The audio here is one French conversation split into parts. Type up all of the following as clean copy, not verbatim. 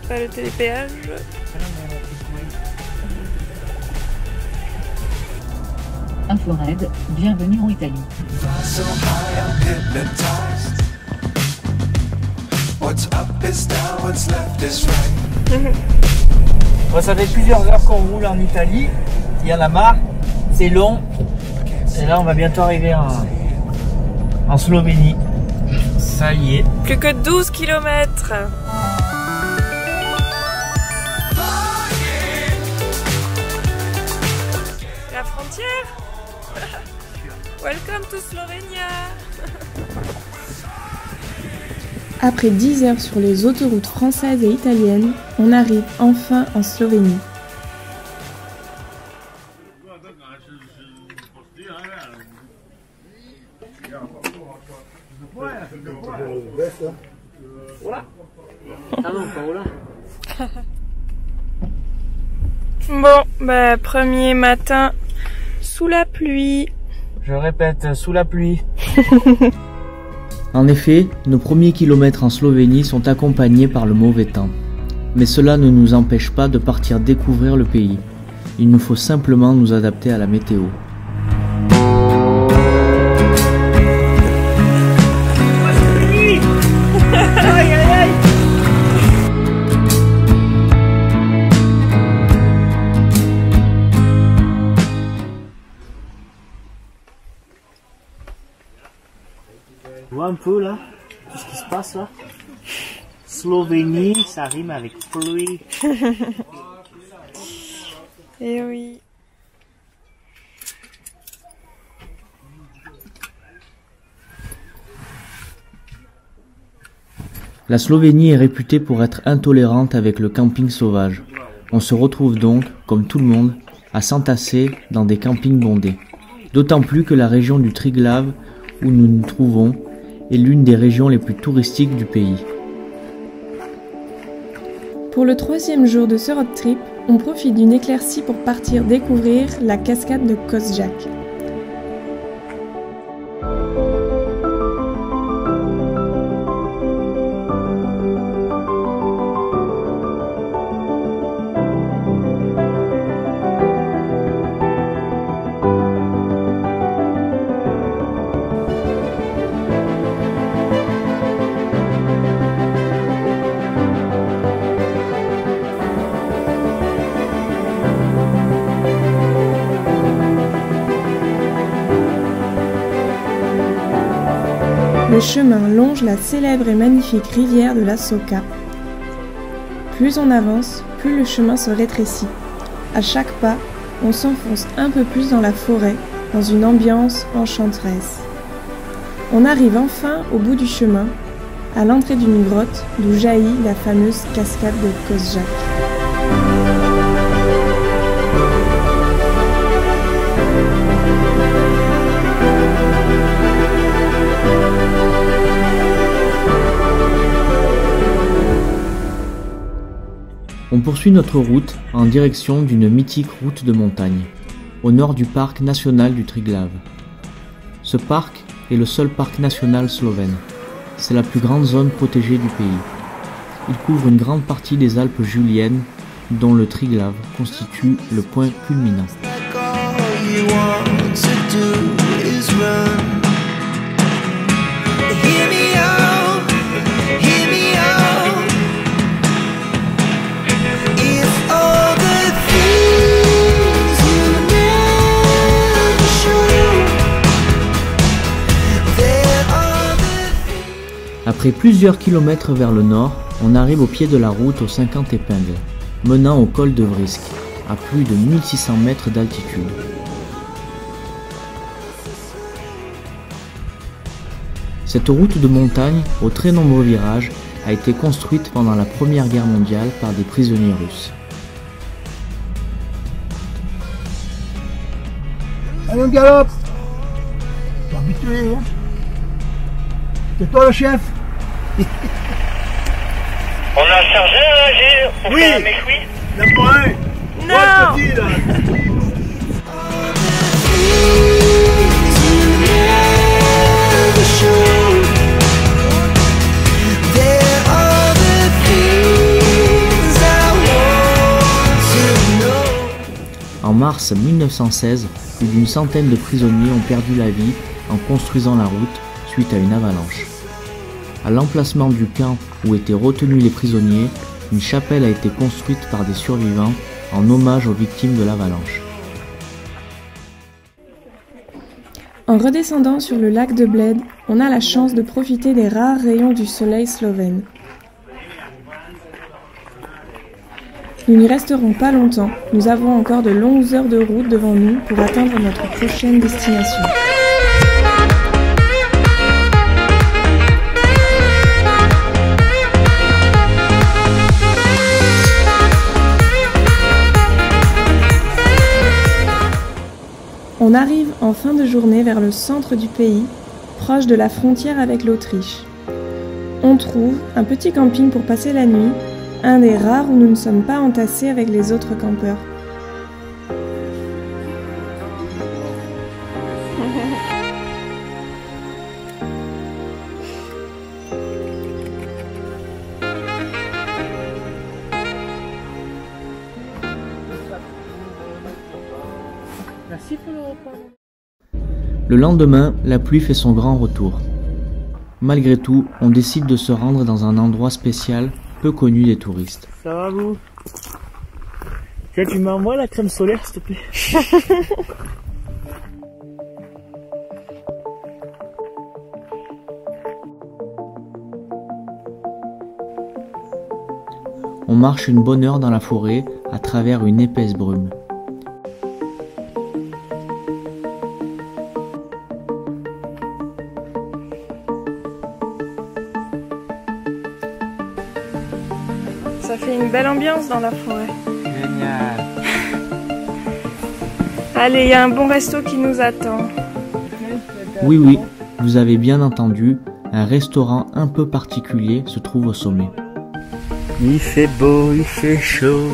pas le télépéage. Infrared, bienvenue en Italie. Bon, ça fait plusieurs heures qu'on roule en Italie, il y en a marre, c'est long. Et là on va bientôt arriver en Slovénie. Ça y est. Plus que 12 km. La frontière. Welcome to Slovenia. Après 10 heures sur les autoroutes françaises et italiennes, on arrive enfin en Slovénie. Bon, bah premier matin sous la pluie. Je répète, sous la pluie. En effet, nos premiers kilomètres en Slovénie sont accompagnés par le mauvais temps. Mais cela ne nous empêche pas de partir découvrir le pays. Il nous faut simplement nous adapter à la météo. Tu vois un peu là, tout ce qui se passe là. Slovénie, ça rime avec pluie. Eh oui. La Slovénie est réputée pour être intolérante avec le camping sauvage. On se retrouve donc, comme tout le monde, à s'entasser dans des campings bondés. D'autant plus que la région du Triglav, où nous nous trouvons, est l'une des régions les plus touristiques du pays. Pour le 3e jour de ce road trip, on profite d'une éclaircie pour partir découvrir la cascade de Kozjak. Le chemin longe la célèbre et magnifique rivière de la Soka. Plus on avance, plus le chemin se rétrécit. À chaque pas, on s'enfonce un peu plus dans la forêt, dans une ambiance enchanteresse. On arrive enfin au bout du chemin, à l'entrée d'une grotte d'où jaillit la fameuse cascade de Kozjak. On poursuit notre route en direction d'une mythique route de montagne, au nord du parc national du Triglav. Ce parc est le seul parc national slovène. C'est la plus grande zone protégée du pays. Il couvre une grande partie des Alpes juliennes, dont le Triglav constitue le point culminant. Après plusieurs kilomètres vers le nord, on arrive au pied de la route aux 50 épingles, menant au col de Vrisk, à plus de 1600 mètres d'altitude. Cette route de montagne, aux très nombreux virages, a été construite pendant la Première Guerre mondiale par des prisonniers russes. Allez, on galope! T'es habitué, hein? C'est toi le chef? On a chargé un Gilles pour faire un méchoui? Il y a pas un! Non! Petit, là. mars 1916, plus d'une centaine de prisonniers ont perdu la vie en construisant la route suite à une avalanche. À l'emplacement du camp où étaient retenus les prisonniers, une chapelle a été construite par des survivants en hommage aux victimes de l'avalanche. En redescendant sur le lac de Bled, on a la chance de profiter des rares rayons du soleil slovène. Nous n'y resterons pas longtemps, nous avons encore de longues heures de route devant nous pour atteindre notre prochaine destination. On arrive en fin de journée vers le centre du pays, proche de la frontière avec l'Autriche. On trouve un petit camping pour passer la nuit, un des rares où nous ne sommes pas entassés avec les autres campeurs. Le lendemain, la pluie fait son grand retour. Malgré tout, on décide de se rendre dans un endroit spécial, peu connu des touristes. Ça va vous? Tiens, tu m'envoies la crème solaire s'il te plaît? On marche une bonne heure dans la forêt à travers une épaisse brume. Ça fait une belle ambiance dans la forêt. Génial. Allez, il y a un bon resto qui nous attend. Oui, vous avez bien entendu, un restaurant un peu particulier se trouve au sommet. Il fait beau, il fait chaud.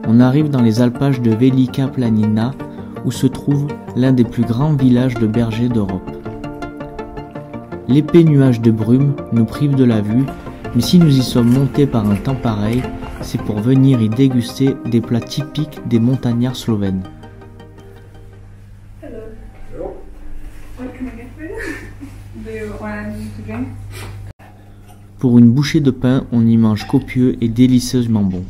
On arrive dans les alpages de Velika Planina, où se trouve l'un des plus grands villages de bergers d'Europe. L'épais nuage de brume nous prive de la vue, mais si nous y sommes montés par un temps pareil, c'est pour venir y déguster des plats typiques des montagnards slovènes. Pour une bouchée de pain, on y mange copieux et délicieusement bon.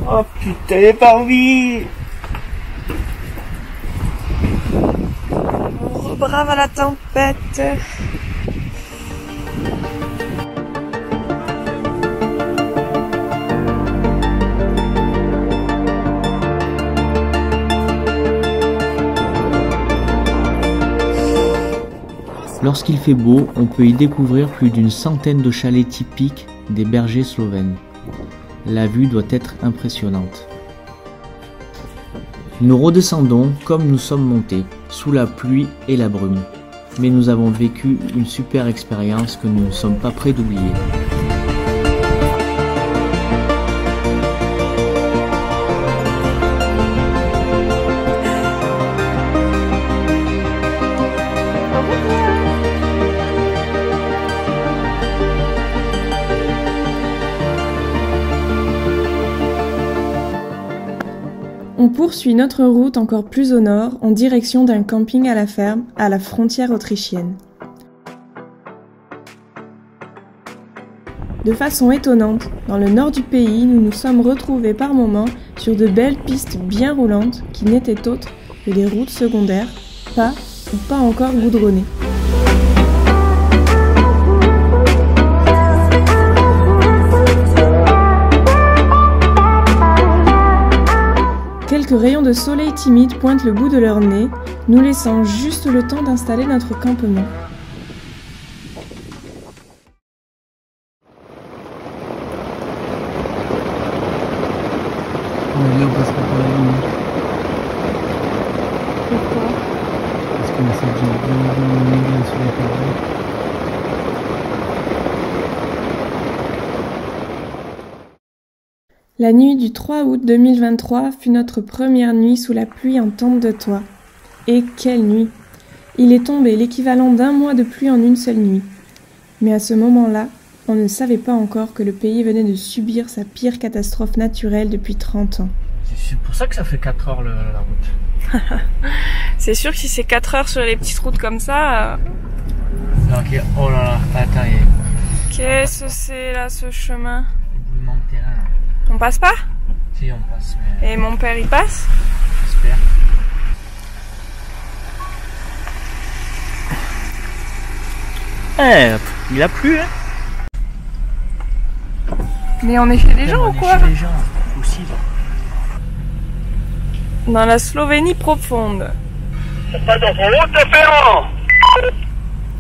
Oh putain, j'ai pas envie. Oh, brave à la tempête. Lorsqu'il fait beau, on peut y découvrir plus d'une centaine de chalets typiques des bergers slovènes. La vue doit être impressionnante. Nous redescendons comme nous sommes montés, sous la pluie et la brume. Mais nous avons vécu une super expérience que nous ne sommes pas prêts d'oublier. On poursuit notre route encore plus au nord, en direction d'un camping à la ferme, à la frontière autrichienne. De façon étonnante, dans le nord du pays, nous nous sommes retrouvés par moments sur de belles pistes bien roulantes qui n'étaient autres que des routes secondaires, pas ou pas encore goudronnées. Quelques rayons de soleil timides pointent le bout de leur nez, nous laissant juste le temps d'installer notre campement. On passe pas par la ligne. Pourquoi? Parce que ça devient bien sur les parois. La nuit du 3 août 2023 fut notre première nuit sous la pluie en tente de toit. Et quelle nuit! Il est tombé l'équivalent d'un mois de pluie en une seule nuit. Mais à ce moment-là, on ne savait pas encore que le pays venait de subir sa pire catastrophe naturelle depuis 30 ans. C'est pour ça que ça fait 4 heures la route. C'est sûr que si c'est 4 heures sur les petites routes comme ça... Ok, oh là là, attends, Qu'est-ce que c'est là, ce chemin? éboulement de terrain. On passe pas? Si, on passe, mais... Et mon père, il passe? J'espère. Il a plu, hein. Mais on est chez les gens ou quoi? Chez les gens, aussi. Dans la Slovénie profonde. C'est pas dans ton route de Ferrand.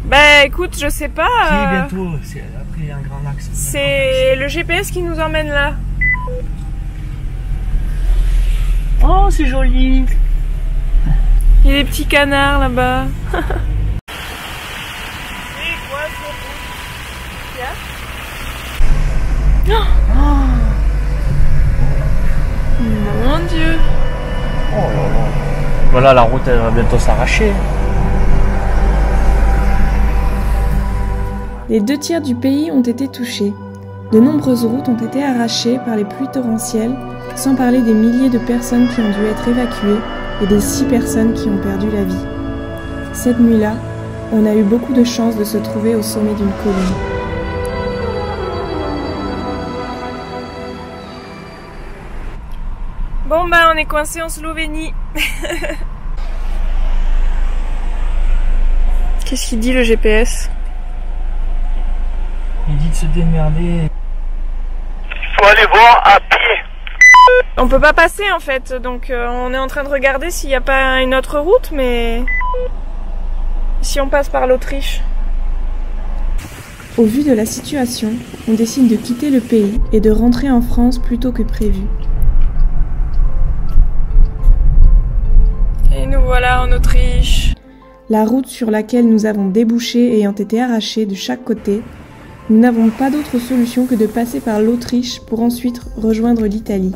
Bah écoute, je sais pas. Si, bientôt, après il y a un grand axe. C'est le GPS qui nous emmène là. Oh, c'est joli. Il y a des petits canards là-bas. Mon Dieu. Oh là là. Voilà, la route elle va bientôt s'arracher. Les 2/3 du pays ont été touchés. De nombreuses routes ont été arrachées par les pluies torrentielles, sans parler des milliers de personnes qui ont dû être évacuées et des 6 personnes qui ont perdu la vie. Cette nuit-là, on a eu beaucoup de chance de se trouver au sommet d'une colline. Bon bah on est coincé en Slovénie. Qu'est-ce qu'il dit le GPS? Il dit de se démerder. Faut aller voir à pied. On peut pas passer en fait, donc on est en train de regarder s'il n'y a pas une autre route, mais si on passe par l'Autriche. Au vu de la situation, on décide de quitter le pays et de rentrer en France plus tôt que prévu. Et nous voilà en Autriche. La route sur laquelle nous avons débouché ayant été arrachée de chaque côté, nous n'avons pas d'autre solution que de passer par l'Autriche pour ensuite rejoindre l'Italie.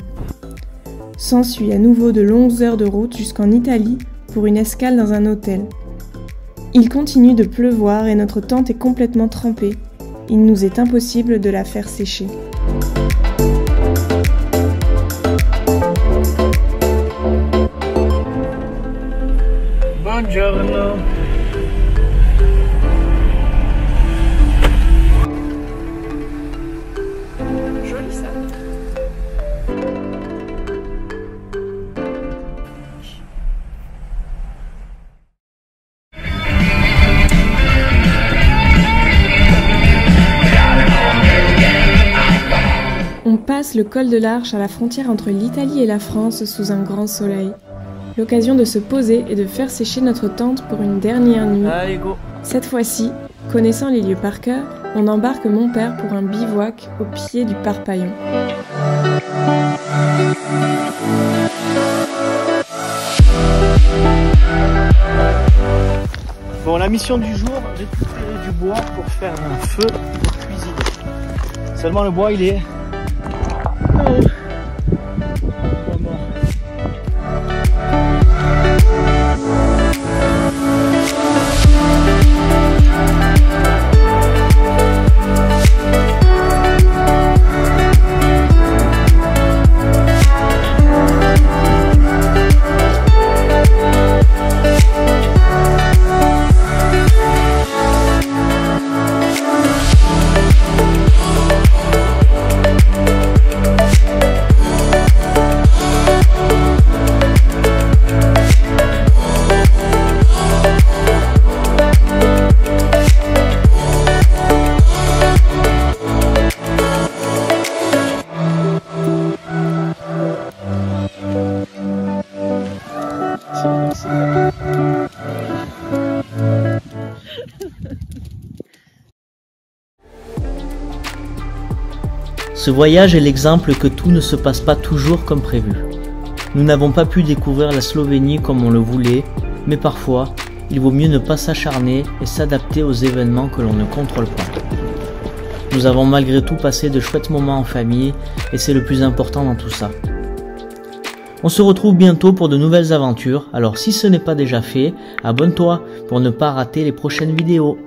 S'ensuit à nouveau de longues heures de route jusqu'en Italie pour une escale dans un hôtel. Il continue de pleuvoir et notre tente est complètement trempée. Il nous est impossible de la faire sécher. Buongiorno. Joli ça. On passe le col de l'Arche à la frontière entre l'Italie et la France sous un grand soleil. L'occasion de se poser et de faire sécher notre tente pour une dernière nuit. Allez, go. Cette fois-ci, connaissant les lieux par cœur, on embarque mon père pour un bivouac au pied du Parpaillon. Bon, la mission du jour, récupérer du bois pour faire un feu pour cuisiner. Seulement le bois il est... Ce voyage est l'exemple que tout ne se passe pas toujours comme prévu. Nous n'avons pas pu découvrir la Slovénie comme on le voulait, mais parfois, il vaut mieux ne pas s'acharner et s'adapter aux événements que l'on ne contrôle pas. Nous avons malgré tout passé de chouettes moments en famille et c'est le plus important dans tout ça. On se retrouve bientôt pour de nouvelles aventures, alors si ce n'est pas déjà fait, abonne-toi pour ne pas rater les prochaines vidéos.